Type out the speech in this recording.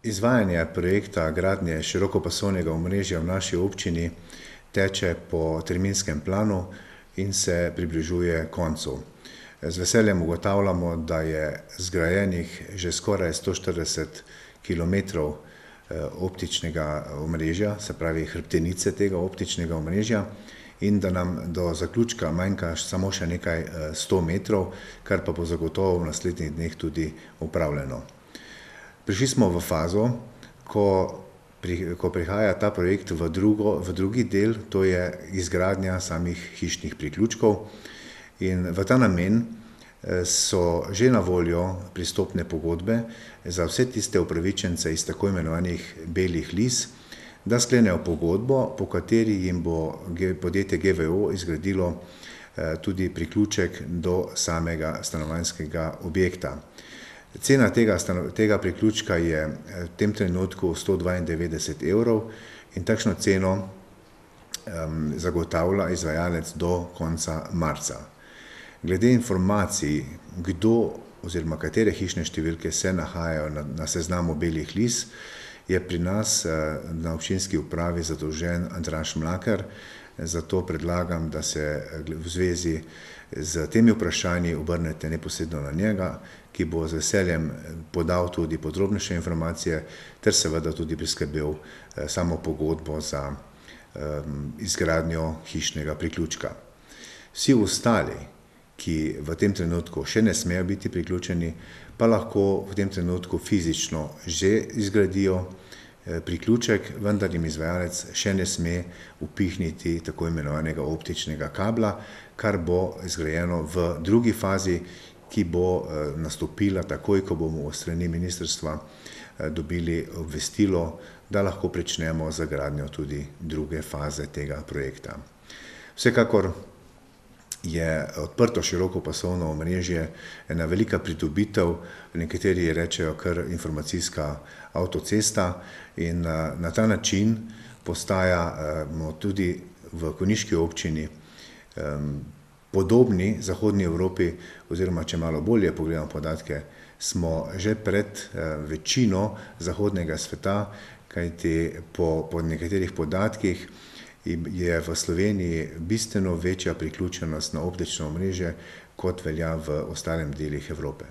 Izvajanje projekta gradnje širokopasovnega omrežja v naši občini teče po terminskem planu in se približuje koncu. Z veseljem ugotavljamo, da je zgrajenih že skoraj 140 kilometrov optičnega omrežja, se pravi hrbtenice tega optičnega omrežja, in da nam do zaključka manjka samo še nekaj 100 metrov, kar pa bo zagotovo v naslednjih dneh tudi opravljeno. Prišli smo v fazo, ko prihaja ta projekt v drugi del, to je izgradnja samih hišnih priključkov, in v ta namen so že na voljo pristopne pogodbe za vse tiste upravičence iz tako imenovanih belih lis, da sklenejo pogodbo, po kateri jim bo podjetje GVO izgradilo tudi priključek do samega stanovanjskega objekta. Cena tega priključka je v tem trenutku 192 evrov in takšno ceno zagotavlja izvajalec do konca marca. Glede informacij, kdo oziroma katere hišne številke se nahajajo na seznamu belih lis, je pri nas na občinski upravi zadolžen Andraž Mlakar, zato predlagam, da se v zvezi z temi vprašanji obrnete neposredno na njega, ki bo z veseljem podal tudi podrobnejše informacije ter seveda tudi priskrbel samo pogodbo za izgradnjo hišnega priključka. Vsi ostali, ki v tem trenutku še ne smejo biti priključeni, pa lahko v tem trenutku fizično že izgradijo priključek, vendar jim izvajalec še ne sme upihniti tako imenovanega optičnega kabla, kar bo zgrajeno v drugi fazi, ki bo nastopila takoj, ko bomo od strani ministrstva dobili obvestilo, da lahko pričnemo z gradnjo tudi druge faze tega projekta. Vsekakor je odprto širokopasovno omrežje ena velika pridobitev, nekateri rečejo kar informacijska avtocesta, in na ta način postajamo tudi v konjiški občini podobni zahodni Evropi, oziroma če malo bolje pogledamo podatke, smo že pred večino zahodnega sveta, kajti po nekaterih podatkih je v Sloveniji bistveno večja priključenost na optično omrežje, kot velja v ostalih delih Evrope.